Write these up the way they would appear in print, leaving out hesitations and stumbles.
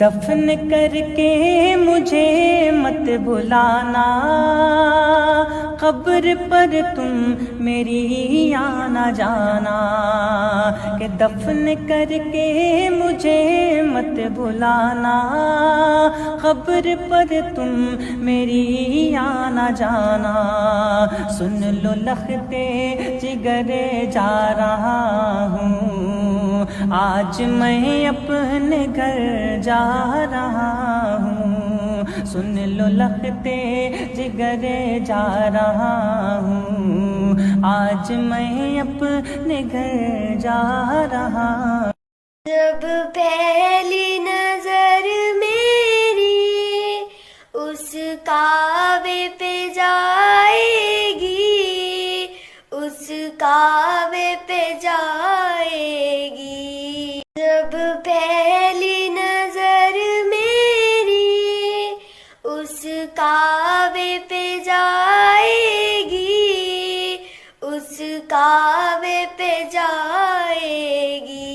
दफन करके मुझे मत भुलाना, कब्र पर तुम मेरी आना जाना। कि दफन करके मुझे मत भुलाना, कब्र पर तुम मेरी आना जाना। सुन लो लखते जिगर जा रहा हूँ, आज मैं अपने घर जा रहा हूँ। सुन लो लखते जिगर जा रहा हूँ, आज मैं अपने घर जा रहा। जब पहली नजर मेरी उस काबे पे जाएगी, उस काबे पे जाएगी। जब पहली नजर मेरी उस काबे पे जाएगी, उस काबे पे जाएगी।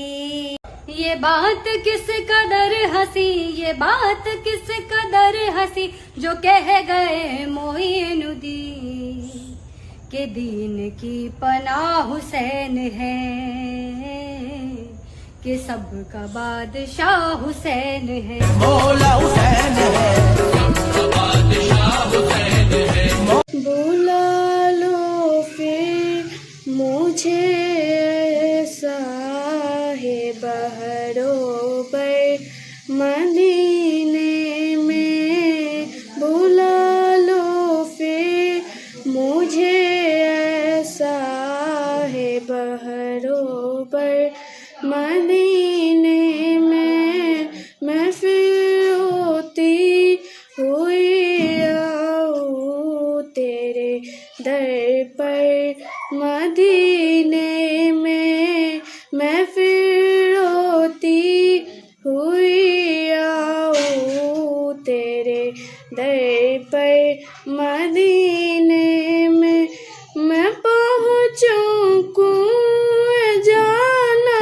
ये बात किस कदर हंसी, ये बात किस कदर हंसी, जो कह गए मोइनुद्दीन के दीन की पनाह हुसैन है, कि सबका बादशाह हुसैन है। मौला हुसैन है, सबका बादशाह हुसैन है। बुला लो फिर मुझे बहरोबर मदीने में, बुला लो फिर मुझे बहरोबर मदीने में। मैं फिर होती हुई आऊँ तेरे दर पर मदीने में। मैं फिर होती हुई आऊँ तेरे दर पर मदीने में। मैं पहुँचूँ कुएं जाना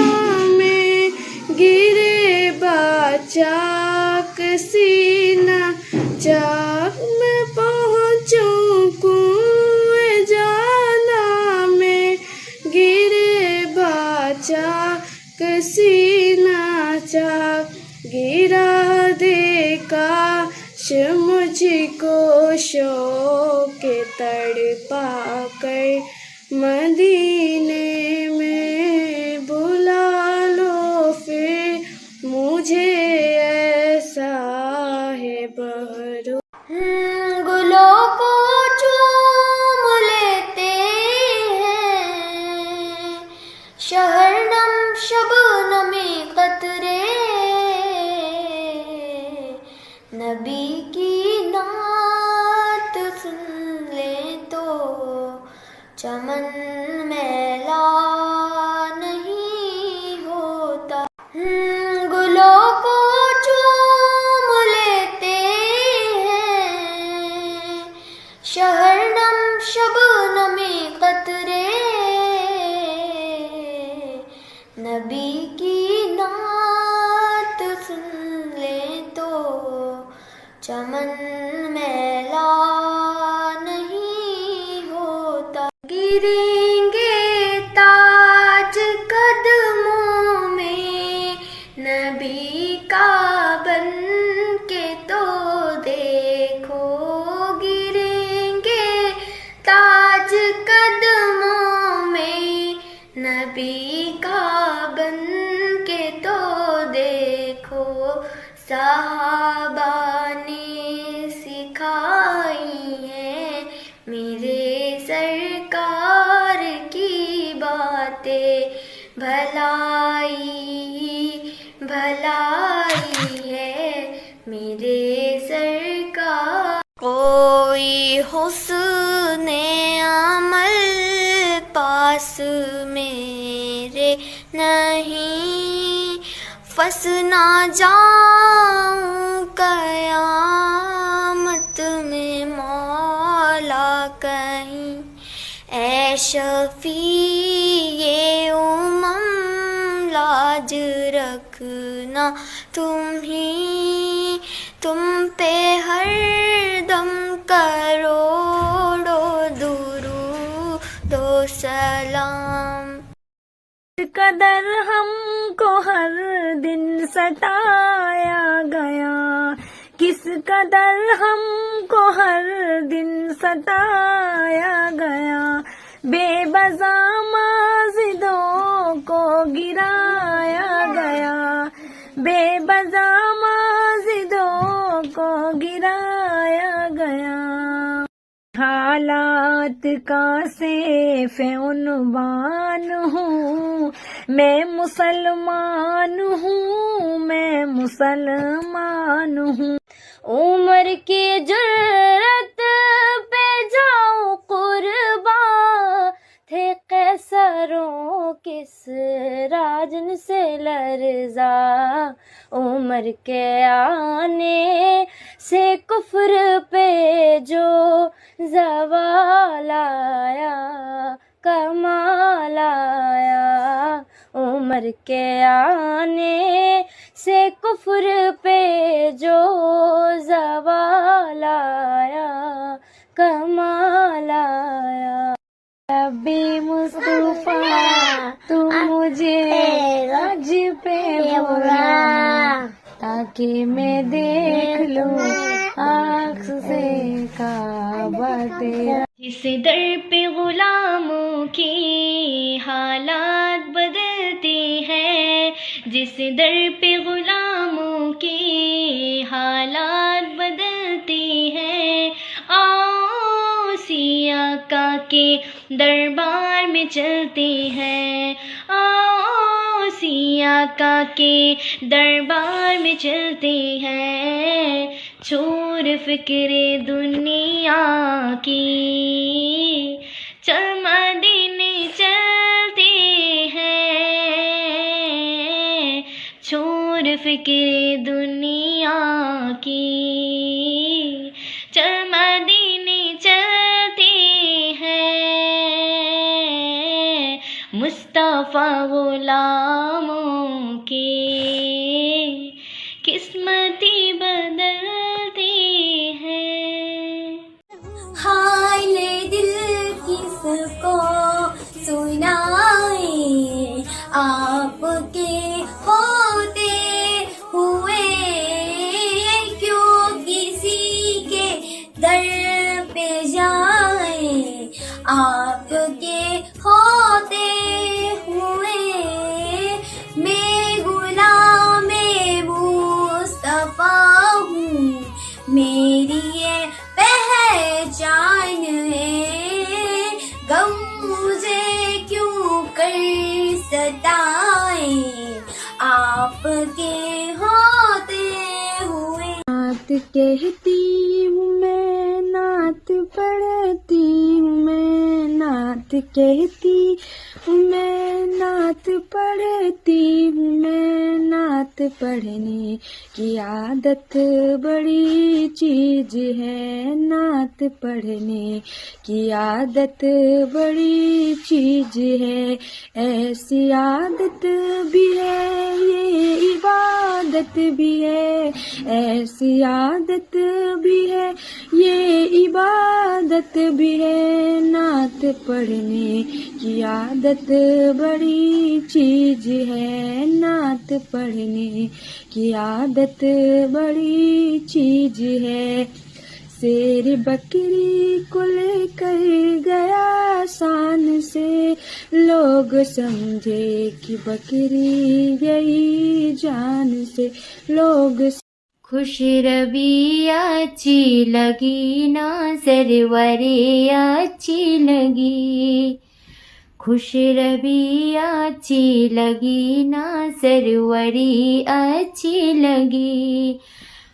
में, गिरे बाचाक सीना चाक। मैं पहुँचूँ कुएं जाना में, गिरे बाचाक सीना चाक। गिरा दे काश मुझको शौक तड़पा कर मदीने में। बुला लो फिर मुझे ऐसा है बहरो। गुलों को चूम लेते हैं शहरनम शबनमी कतरे, नबी की नात सुन ले तो चमन मैला नहीं होता। गुलों को चूम लेते हैं शहरनम शबनमी कतरे, नबी की नात सुन ले तो चमन मैला नहीं होता। गिरेंगे ताज कदमों में नबी का बन के तो देखो, गिरेंगे ताज कदमों में नबी का बन के तो देखो। सहाबा ने सिखाई है मेरे सरकार की बातें, भलाई भलाई है मेरे सरकार। कोई हुस्ने अमल पास मेरे नहीं, फंस ना जाऊं कयामत में मौला कहीं। ऐ शफी ये उमम लाज रख रखना तुम पे हर दम करोड़ों दुरूदो सलाम। कदर हमको हर दिन सताया गया, किस कदर हमको हर दिन सताया गया, बेबज़ा माजिदों को गिराया गया, बेबज़ा माजिदों को गिराया गया। हालात का सेफ उन्वान हूँ, मैं मुसलमान हूँ, मैं मुसलमान हूँ। उम्र की जुर्रत पे जाऊं कुर्बा, थे कैसरों किस राजन से लरजा, उम्र के आने से कुफ्र पे जो ज़वाल आया, कमाल आया, उम्र के आने से कुफ्र पे जो ज़वाल आया, कमाल आया। अभी मुस्तफा तू मुझे रज पे बुला, ताकि मैं देख लूं आँख से काबा तेरा। जिस दर पे गुलामों की हालात बदलती है, जिस दर पे गुलामों की हालात बदलती है, आओ सिया का के दरबार में चलती है, आओ सिया का के दरबार में चलती है। छोड़ फिक्रे दुनिया की, चल मदीने चलते हैं, छोड़ फिक्रे दुनिया की, चल मदीने चलते हैं। मुस्तफा गुलामों की किस्मती बदलती है। हाल दिल किसको सुनाए, आपके होते हुए क्यों किसी के दर पे जाए, आपके होते हुए मैं गुलामे मुस्तफा हूँ, मेरी ये पहचान है। गम मुझे क्यों कर सताए, आपके होते हुए। नात कहती हूँ मैं, नात पढ़ती हूँ मैं, नात कहती हूँ मैं, नात पढ़ती हूँ मैं, नात पढ़ने की आदत बड़ी चीज है, नात पढ़ने की आदत बड़ी चीज है। ऐसी आदत भी है, ये इबादत भी है, ऐसी आदत भी है, ये इबादत भी है। नात पढ़ने की आदत बड़ी चीज है, नात पढ़ने की आदत बड़ी चीज है। शेर बकरी को लेकर गया शान से, लोग समझे कि बकरी गई जान से, लोग। खुश रबी अच्छी लगी ना सरवरे अच्छी लगी, खुश रबी अच्छी लगी ना सरवरी अच्छी लगी।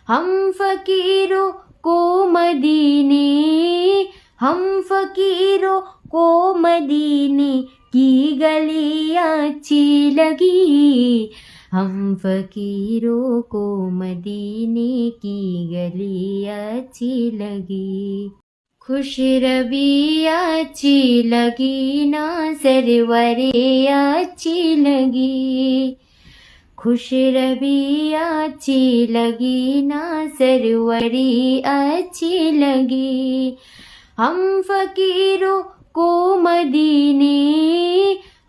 हम फकीरों को मदीने, हम फकीरों को मदीने की गली अच्छी लगी, हम फकीरों को मदीने की गली अच्छी लगी। खुश रबी अच्छी लगी ना सरवरे अच्छी लगी, खुश रबी अच्छी लगी ना सरवरी अच्छी लगी। हम फकीरों को मदीने,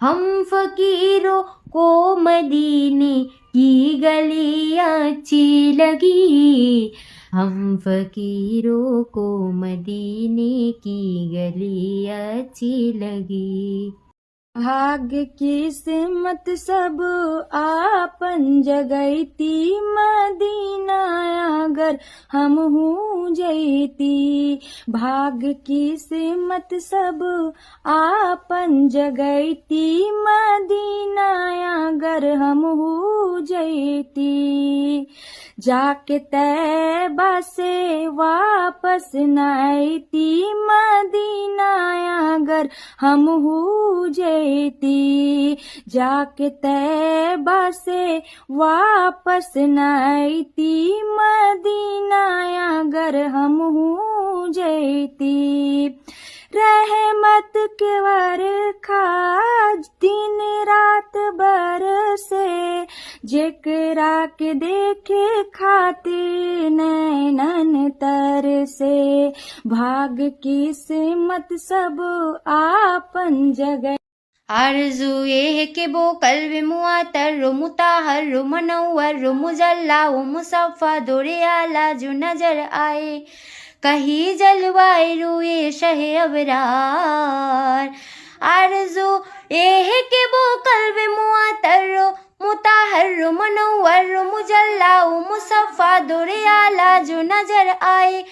हम फकीरों को मदीने की गली अच्छी लगी। हम फकीरों को मदीने की गली अच्छी लगी। भाग्य किस्मत सब आपन जगैती, मदीना अगर हम हूँ जैती। भाग्य किस्मत सब आपन जगैती, मदीना अगर हम हूँ जैती। जाके तैबा से वापस न आईती, मदीना अगर हम हूँ जैती। जाके तैबा से वापस न आईती, मदीना अगर हम हूँ जैती। रहमत के वर्खा दिन रात बरसे, जेकरा के देखे खातिर नैनन तरसे। भाग्य किस्मत सब आपन जगह। आरज़ू ये है कि वो कल्ब मुआतर मुताहर मनव्वर मुजल्ला मुसफ़ा दोरे आला जो नजर आए। कहीं जलवाए रुए शहे अबरार। आरज़ू ये है कि वो कल्ब मुआतर मुताहर मनव्वर मुजल्ला मुसफ़ा दोरे आला जो नजर आए।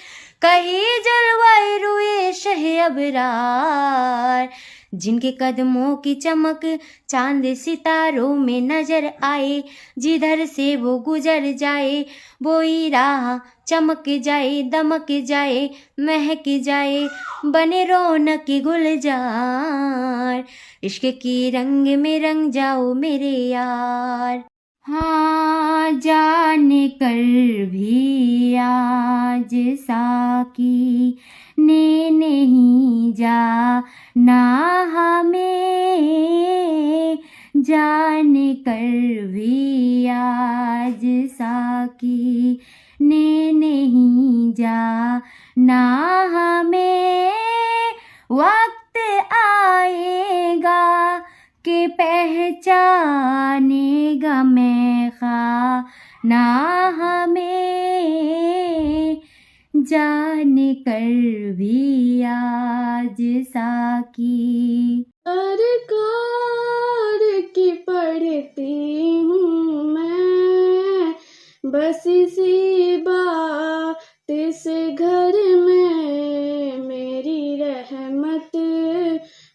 कहीं जलवाए रुए शहे अबरार। जिनके कदमों की चमक चांद सितारों में नजर आए। जिधर से वो गुजर जाए वो ही राह चमक जाए, दमक जाए, महक जाए, बने रौनक गुलजार। इश्क की रंग में रंग जाओ मेरे यार। हाँ जान कर भी आज साकी ने नहीं जाना हमें। जान कर भी आज साकी ने नहीं जाना हमें। वक्त आएगा कि पहचानेगा मैं खाना हमें। जान कर भी आज साकी। सरकार की पढ़ती हूँ मैं, बस इसी बात इस घर में मेरी रहमत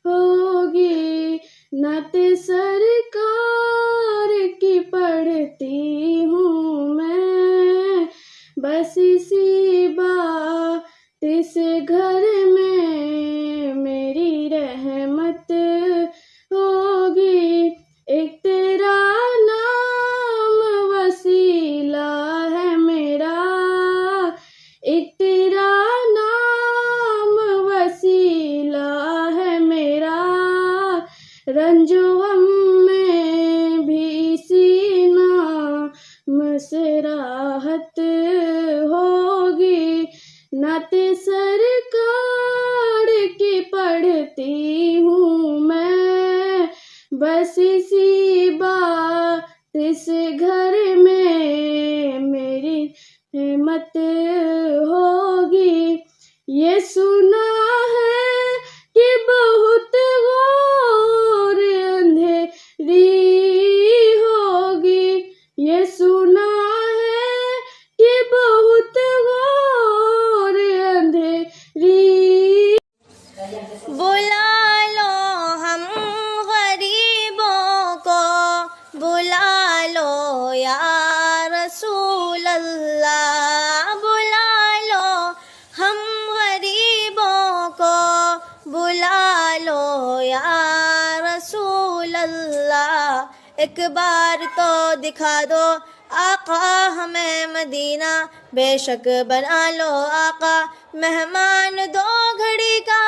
होगी। नत सरकार की पढ़ती हूँ मैं, बस इसी बात इस घर में मेरी रहमत होगी। एक तेरा नाम वसीला है मेरा, एक तेरा नाम वसीला है मेरा। रंजों में भी इसी नाम से राहत होगी। नाते सरकार की पढ़ती हूँ मैं, बस इसी बात इस घर में मेरी हिम्मत होगी। ये सुना है कि बहुत घोर अंधेरी होगी। ये सुना है कि बहुत घोर अंधेरी। बुला लो हम गरीबों को, बुला लो या रसूल अल्लाह। बुला लो हम गरीबों को, बुला लो या रसूल अल्लाह। एक बार तो दिखा दो आका हमें मदीना, बेशक बना लो आका मेहमान दो घड़ी का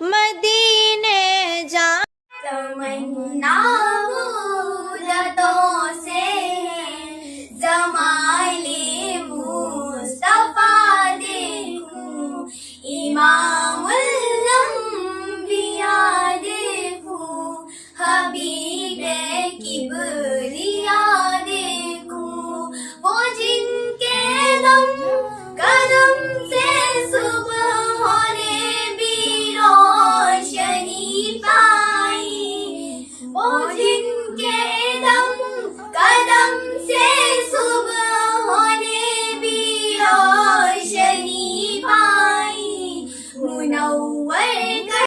मदीने जा। तमन्ना मिल्लतों से है जमाले मुस्तफा देखूं, इमामुल अंबिया देखूं, हबीबे किबरिया देखूं, वो जिनके दम कदम से सुबह होने भी रोशनी पाई, वो जिनके दम कदम से सुबह होने भी रोशनी पाई, मुनव्वर कर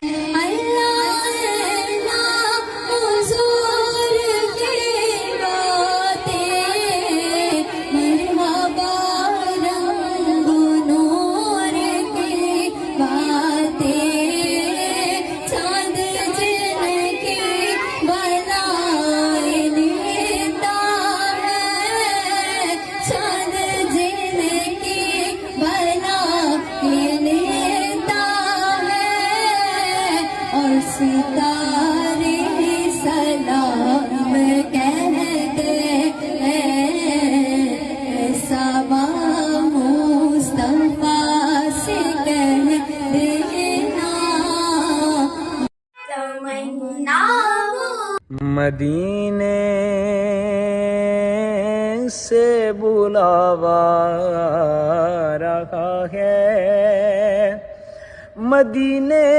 सितारे सलाम कहते हैं, सबा मुस्तफा से कह देना। तमन्ना मदीने से बुलावा रहा है, मदीने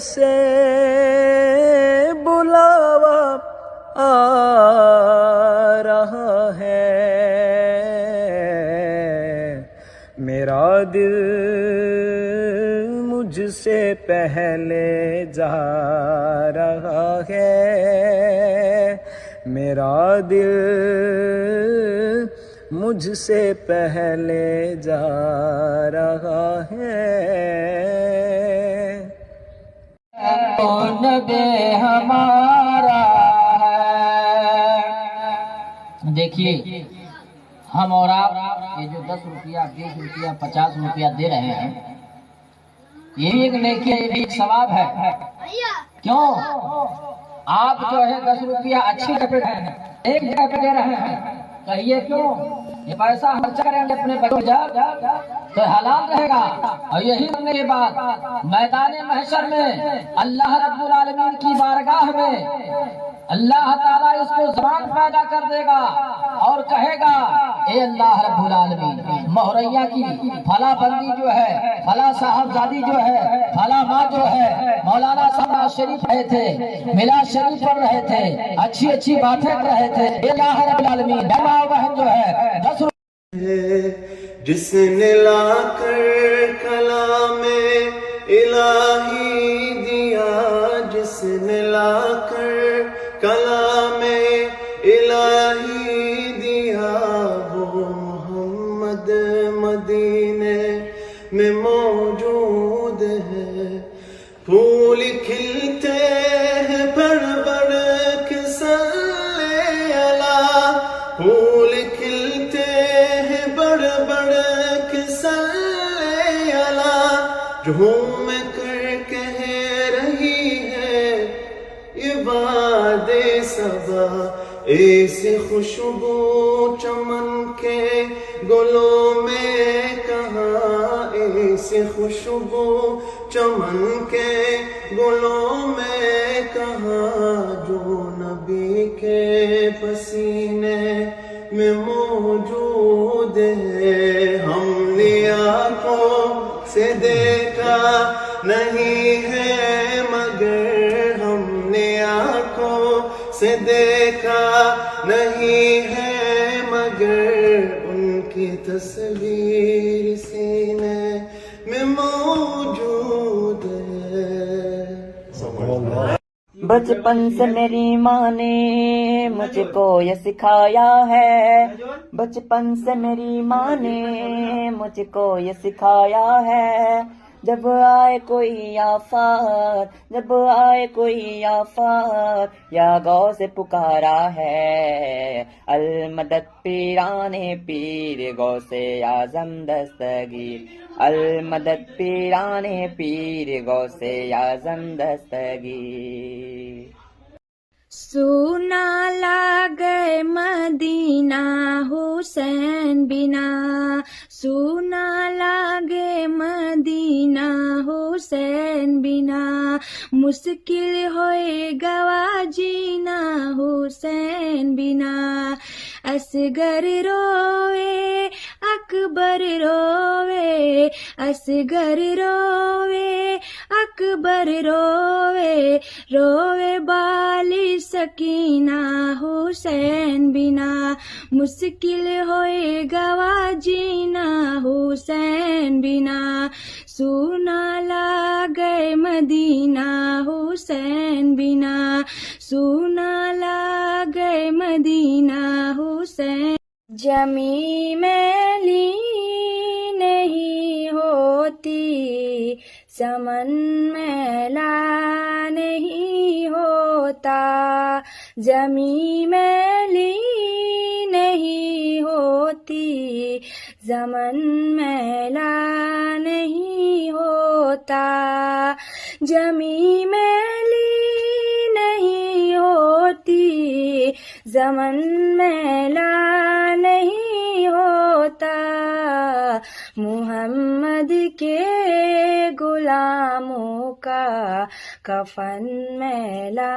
से बुलावा आ रहा है, मेरा दिल मुझसे पहले जा रहा है, मेरा दिल मुझसे पहले जा रहा है। कौन बे हमारा है। देखिए हम और आप ये जो 10 रुपया 20 रुपया 50 रुपया दे रहे हैं, ये भी एक नेकी है, ये भी एक सवाब है। क्यों? आप जो है 10 रुपया अच्छी जगह पे एक जगह पे दे रहे हैं, कहिए क्यों? ये पैसा खर्च करेंगे अपने बच्चों तो हलाल रहेगा। और यही करने के बाद मैदान महशर में अल्लाह रब्बुल आलमीन की बारगाह में अल्लाह ताला इसको ज़बान पैदा कर देगा और कहेगा, ए अल्लाह रब्बुल आलमीन, मोहरैया की फला बंदी जो है, फला साहबजादी जो है, फला माँ जो है, मौलाना साहब शरीफ रहे थे, मिलाद शरीफ पढ़ रहे थे, अच्छी अच्छी बातें कर रहे थे, अल्लाह रब्बुल आलमीन माँ बहन जो है 10 जिसने लाकर कलामे इलाही दिया, जिसने लाकर कलामे इलाही दिया, वो मोहम्मद मदीने में मौजूद है। फूल खिलते हैं बढ़ बढ़ के सल्ले अला, फूल खिलते हैं बढ़ बढ़ के सल्ले अला, झूम कर कह रही है ये वादे सबा, ऐसी खुशबू चमन के गुलों में कहाँ, ऐसी खुशबू चमन के गुलों में कहाँ, जो नबी के पसीने में मौजूद है। हमने आँखों से देखा नहीं है मगर, हमने आँखों से देखा नहीं है मगर, उनकी तस्वीर सीने में मौजूद है। बचपन से मेरी माँ ने मुझको ये सिखाया है, बचपन से मेरी माँ ने मुझको ये सिखाया है, जब आए कोई आफत, जब आए कोई आफत, या गौ से पुकारा है, अल मदद पीराने पीर गौ से आजम दस्तगीर, अल मदद पीराने पीर गौ से आजम दस्तगीर। सुना लागे मदीना हुसैन बिना, सुना लागे मदीना हुसैन बिना, मुश्किल होए गवा जीना हुसैन बिना। असगर रोवे अकबर रोवे, असगर रोवे अकबर रोवे, रोवे बाली सकीना हुसैन बिना, मुश्किल होए गवा जीना हुसैन बिना। सुना लागे मदीना हुसैन बिना, सुना लागे मदीना हुसैन। जमी मैली नहीं होती, समन मैला नहीं होता, जमी मैली नहीं होती, जमन मैला नहीं होता, जमी मैली नहीं होती, जमन मैला नहीं होता। मुहम्मद के गुलामों का कफन मैला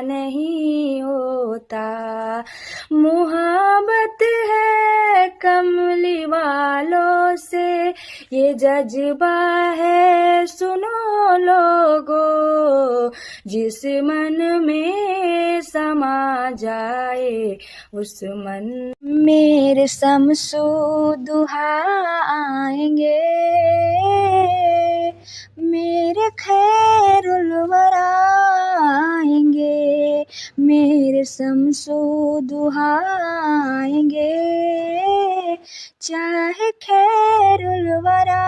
नहीं होता। मुहब्बत है कमली वालों से, ये जज्बा है सुनो लोगो, जिस मन में समा जाए उस मन। मेरे शमसो दुहा आएंगे, मेरे खैरुल वरा आएंगे, मेरे शमसो दुहा आएंगे, चाहे खैरुल वरा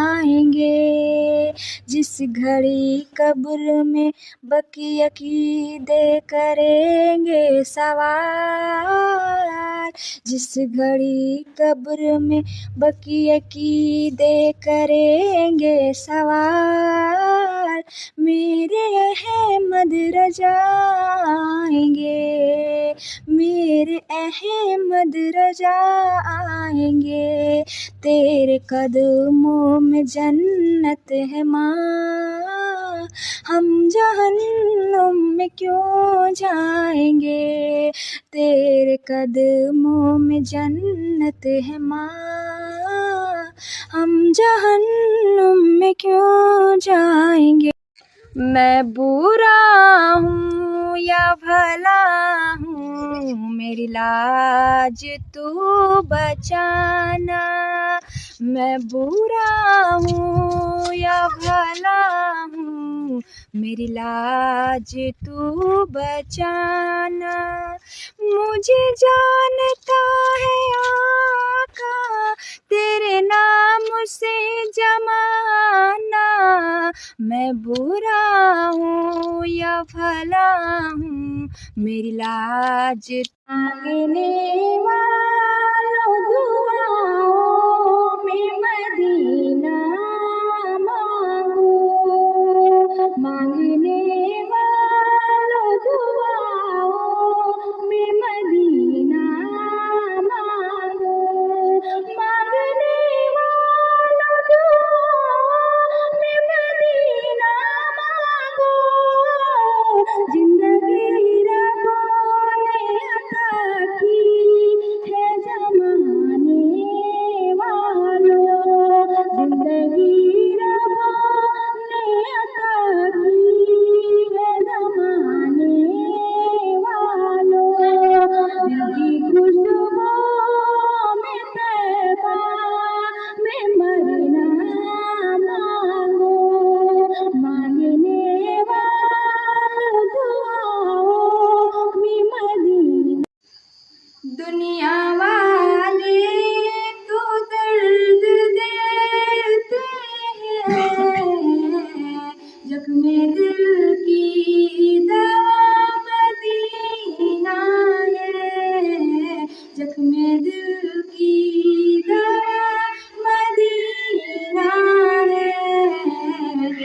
आएंगे। जिस घड़ी कब्र में बकिया की दे करेंगे सवाल, जिस घड़ी कब्र में बकिया की दे करेंगे सवाल, मेरे अहमद रजा आएंगे, मेरे अहमद रजा आएंगे। तेरे कदमों में जन्नत है माँ, हम जहन्नुम में क्यों जाएंगे। तेरे कदमों में जन्नत है माँ, हम जहन्नुम में क्यों जाएंगे। मैं बुरा हूँ या भला हूँ, मेरी लाज तू बचाना। मैं बुरा हूँ या भला हूँ, मेरी लाज तू बचाना। मुझे जानता है आका तेरे नाम से जमाना। मैं बुरा हूँ या भला हूँ, मेरी लाज। मांगने वालों दुआओं में मदीना मांगो, मांगने वालों दुआओं में मदीना मांगो, मांगने वालों दुआओं में मदीना मांगो। जिंदगी रबों ने अता की है जमाने वालों, जिंदगी रबों ने अता की है जमाने वालों। दिल की खुशबू में तैबा में मरना मांगो, मांगने वालों दुआओं में मदीना। दुनिया वाले तो दर्द देते हैं, जख्मे दिल की दवा मदीना है, जख्मे दिल की दवा मदीना है।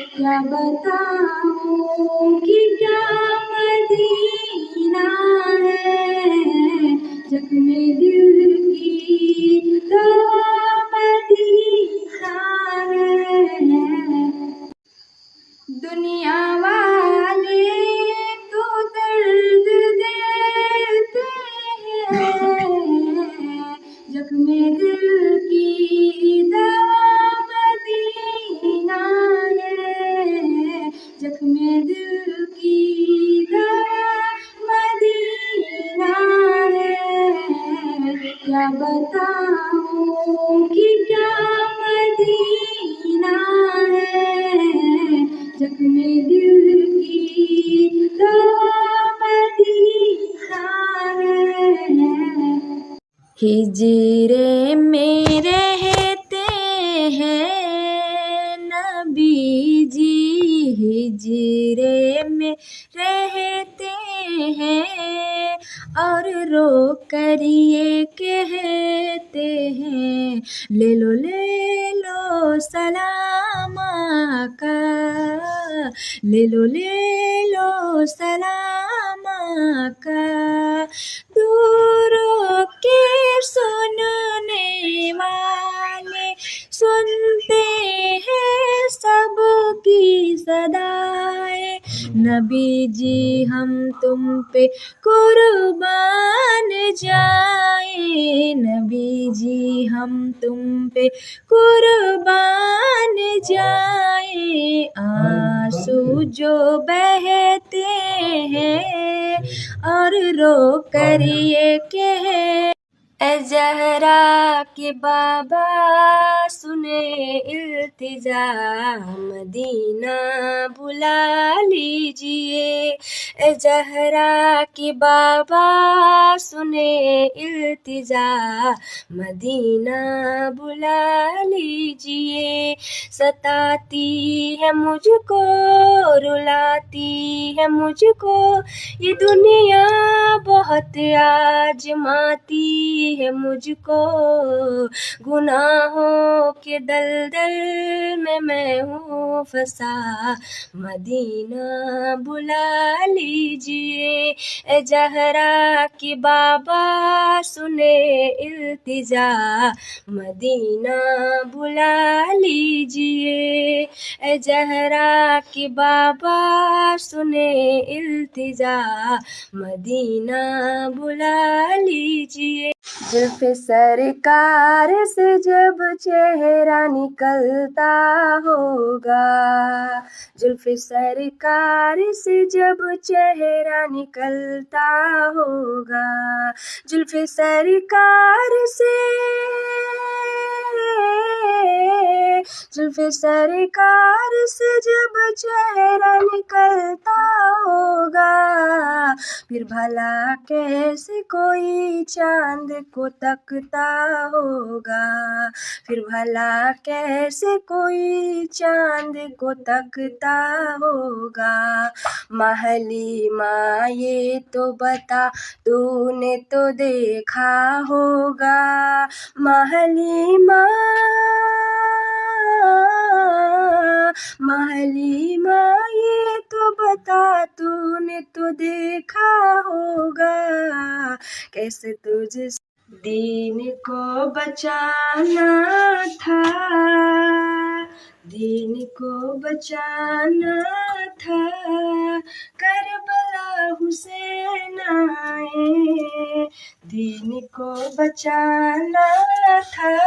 क्या बताऊं कि क्या मदीना दिल की दवा मदीना है, जख्म दिल की दवा मदीना है। क्या बताऊं कि क्या मदीना है, जख्म दिल की दवा मदीना है। हिजरे में रहते हैं नबी जी, हिजरे में रहते हैं और रो कर ये कहते हैं, ले लो सलाम आका, ले लो सलाम आका। दूरों के सुनने वाले सुनते हैं सबकी सदाएं, नबी जी हम तुम पे कुर्बान जाए, नबी जी हम तुम पे कुर्बान जाए। आंसू जो बहते हैं और रो कर ये कहे, ए ज़हरा के बाबा सुने इल्तिजा, मदीना बुला लीजिए। ए ज़हरा के बाबा सुने इल्तिजा, मदीना बुला लीजिए। सताती है मुझको, रुलाती है मुझको ये दुनिया, बहुत आजमाती है मुझको, गुनाहों के दलदल में मैं हूँ फंसा, मदीना बुला लीजिए। ए ज़हरा की बाबा सुने इल्तिजा, मदीना बुला लीजिए। ए ज़हरा की बाबा सुने इल्तिजा, मदीना बुला लीजिए। जुल्फ़े सरकार से जब चेहरा निकलता होगा, जुल्फ़े सरकार से जब चेहरा निकलता होगा, जुल्फ़े सरकार से, जुल्फ़े सरकार से जब चेहरा निकलता होगा, फिर भला कैसे कोई चांद को तकता होगा, फिर भला कैसे कोई चांद को तकता होगा। महली माँ ये तो बता, तूने तो देखा होगा, महली माँ, महली माँ ये तो बता, तूने तो देखा होगा, कैसे तुझ दीन को बचाना था, दीन को बचाना था, करबला हुसैन आए, दीन को बचाना था,